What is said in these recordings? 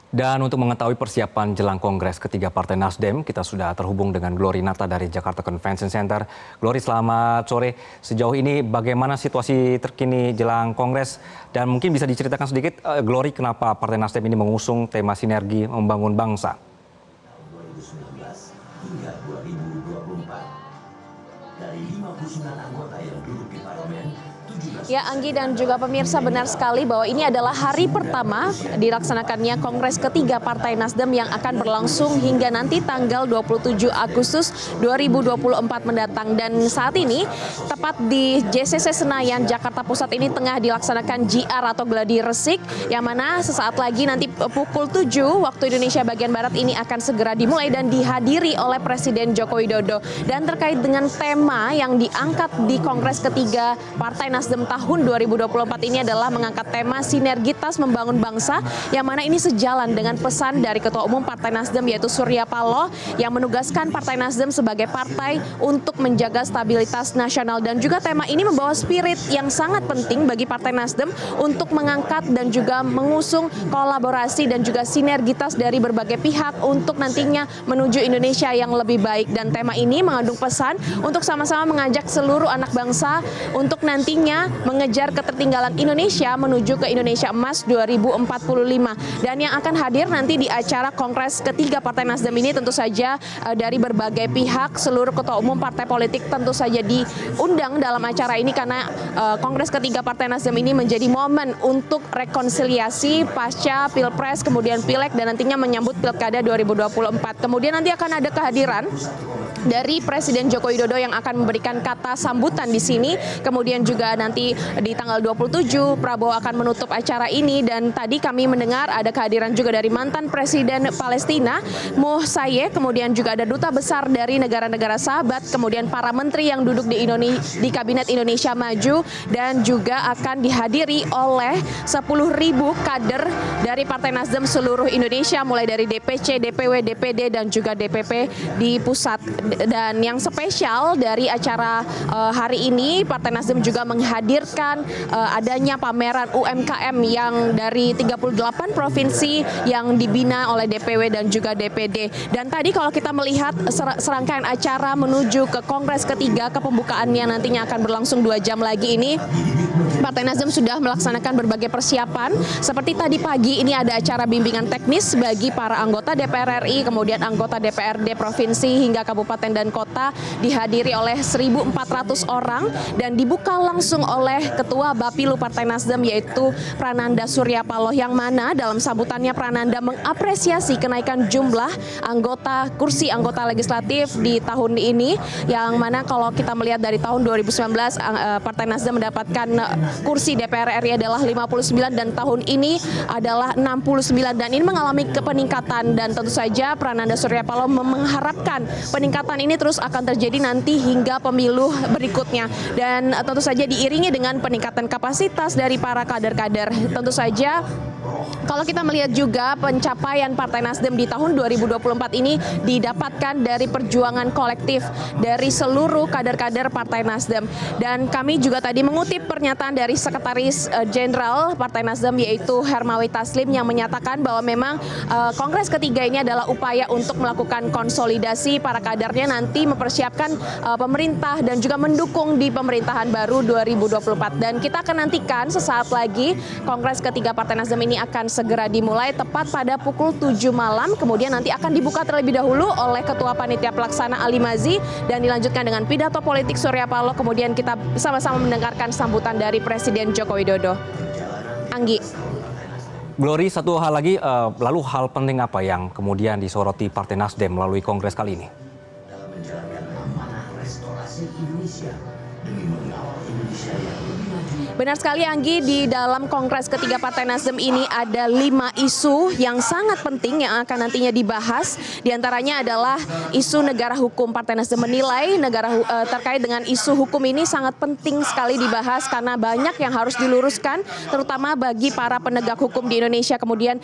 Dan untuk mengetahui persiapan jelang Kongres ketiga Partai Nasdem, kita sudah terhubung dengan Glory Nata dari Jakarta Convention Center. Glory, selamat sore. Sejauh ini bagaimana situasi terkini jelang Kongres? Dan mungkin bisa diceritakan sedikit, Glory, kenapa Partai Nasdem ini mengusung tema sinergi membangun bangsa? 2019 hingga 2024, dari 59 anggota yang duduk di parlemen, Ya, Anggi dan juga pemirsa, benar sekali bahwa ini adalah hari pertama dilaksanakannya Kongres ketiga Partai Nasdem yang akan berlangsung hingga nanti tanggal 27 Agustus 2024 mendatang. Dan saat ini, tepat di JCC Senayan, Jakarta Pusat ini tengah dilaksanakan GR atau gladi resik, yang mana sesaat lagi nanti pukul 7 waktu Indonesia bagian Barat ini akan segera dimulai dan dihadiri oleh Presiden Joko Widodo. Dan terkait dengan tema yang diangkat di Kongres ketiga Partai Nasdem tahun 2024 ini adalah mengangkat tema sinergitas membangun bangsa, yang mana ini sejalan dengan pesan dari Ketua Umum Partai Nasdem yaitu Surya Paloh yang menugaskan Partai Nasdem sebagai partai untuk menjaga stabilitas nasional. Dan juga tema ini membawa spirit yang sangat penting bagi Partai Nasdem untuk mengangkat dan juga mengusung kolaborasi dan juga sinergitas dari berbagai pihak untuk nantinya menuju Indonesia yang lebih baik. Dan tema ini mengandung pesan untuk sama-sama mengajak seluruh anak bangsa untuk nantinya mengejar ketertinggalan Indonesia menuju ke Indonesia Emas 2045. Dan yang akan hadir nanti di acara Kongres ketiga Partai Nasdem ini tentu saja dari berbagai pihak, seluruh ketua umum partai politik tentu saja diundang dalam acara ini, karena Kongres ketiga Partai Nasdem ini menjadi momen untuk rekonsiliasi pasca Pilpres, kemudian Pileg, dan nantinya menyambut Pilkada 2024. Kemudian nanti akan ada kehadiran dari Presiden Joko Widodo yang akan memberikan kata sambutan di sini. Kemudian juga nanti di tanggal 27 Prabowo akan menutup acara ini. Dan tadi kami mendengar ada kehadiran juga dari mantan Presiden Palestina Moh Saye, kemudian juga ada duta besar dari negara-negara sahabat, kemudian para menteri yang duduk di Kabinet Indonesia Maju, dan juga akan dihadiri oleh 10.000 kader dari Partai Nasdem seluruh Indonesia, mulai dari DPC, DPW, DPD, dan juga DPP di pusat. Dan yang spesial dari acara hari ini, Partai Nasdem juga menghadirkan adanya pameran UMKM yang dari 38 provinsi yang dibina oleh DPW dan juga DPD. Dan tadi kalau kita melihat serangkaian acara menuju ke Kongres ketiga, ke pembukaannya nantinya akan berlangsung 2 jam lagi ini, Partai Nasdem sudah melaksanakan berbagai persiapan. Seperti tadi pagi ini ada acara bimbingan teknis bagi para anggota DPR RI, kemudian anggota DPRD provinsi hingga kabupaten dan kota, dihadiri oleh 1.400 orang dan dibuka langsung oleh Ketua Bapilu Partai Nasdem yaitu Prananda Surya Paloh, yang mana dalam sambutannya Prananda mengapresiasi kenaikan jumlah kursi anggota legislatif di tahun ini, yang mana kalau kita melihat dari tahun 2019 Partai Nasdem mendapatkan kursi DPR RI adalah 59 dan tahun ini adalah 69, dan ini mengalami peningkatan. Dan tentu saja Prananda Surya Paloh mengharapkan peningkatan ini terus akan terjadi nanti hingga pemilu berikutnya, dan tentu saja diiringi dengan peningkatan kapasitas dari para kader-kader. Tentu saja kalau kita melihat juga pencapaian Partai Nasdem di tahun 2024 ini didapatkan dari perjuangan kolektif dari seluruh kader-kader Partai Nasdem. Dan kami juga tadi mengutip pernyataan dari Sekretaris Jenderal Partai Nasdem yaitu Hermawi Taslim, yang menyatakan bahwa memang Kongres ketiga ini adalah upaya untuk melakukan konsolidasi para kadernya nanti mempersiapkan pemerintah dan juga mendukung di pemerintahan baru 2024. Dan kita akan nantikan sesaat lagi Kongres ketiga Partai Nasdem ini akan segera dimulai tepat pada pukul 7 malam. Kemudian nanti akan dibuka terlebih dahulu oleh Ketua Panitia Pelaksana Ali Mazi dan dilanjutkan dengan pidato politik Surya Paloh. Kemudian kita sama-sama mendengarkan sambutan dari Presiden Joko Widodo. Anggi. Glory, satu hal lagi, lalu hal penting apa yang kemudian disoroti Partai Nasdem melalui Kongres kali ini? dalam menjalankan amanah restorasi Indonesia demi mengawal Indonesia yang lebih maju. Benar sekali, Anggi, di dalam Kongres ketiga Partai Nasdem ini ada 5 isu yang sangat penting yang akan nantinya dibahas. Di antaranya adalah isu negara hukum. Partai Nasdem menilai terkait dengan isu hukum ini sangat penting sekali dibahas karena banyak yang harus diluruskan, terutama bagi para penegak hukum di Indonesia. Kemudian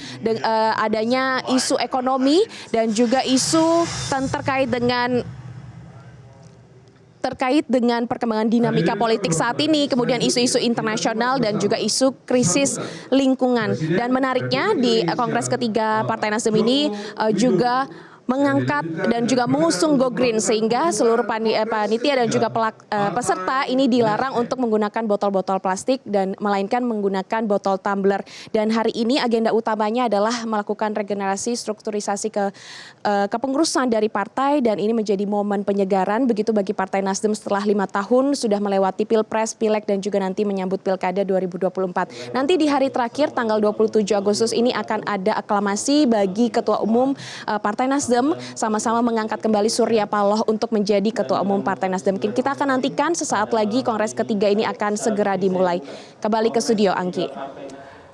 adanya isu ekonomi dan juga isu terkait dengan terkait dengan perkembangan dinamika politik saat ini, kemudian isu-isu internasional dan juga isu krisis lingkungan. Dan menariknya di Kongres ketiga Partai Nasdem ini juga mengangkat dan juga mengusung Go Green, sehingga seluruh panitia dan juga peserta ini dilarang untuk menggunakan botol-botol plastik dan melainkan menggunakan botol tumbler. Dan hari ini agenda utamanya adalah melakukan regenerasi strukturisasi kepengurusan dari partai, dan ini menjadi momen penyegaran begitu bagi Partai Nasdem setelah 5 tahun sudah melewati Pilpres, Pileg dan juga nanti menyambut Pilkada 2024. Nanti di hari terakhir tanggal 27 Agustus ini akan ada aklamasi bagi Ketua Umum Partai Nasdem, sama-sama mengangkat kembali Surya Paloh untuk menjadi Ketua Umum Partai Nasdem. Kita akan nantikan sesaat lagi Kongres ketiga ini akan segera dimulai. Kembali ke studio, Angki.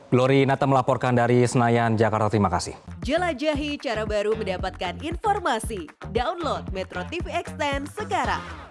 Glory Nata melaporkan dari Senayan, Jakarta. Terima kasih. Jelajahi cara baru mendapatkan informasi. Download Metro TV Extend sekarang.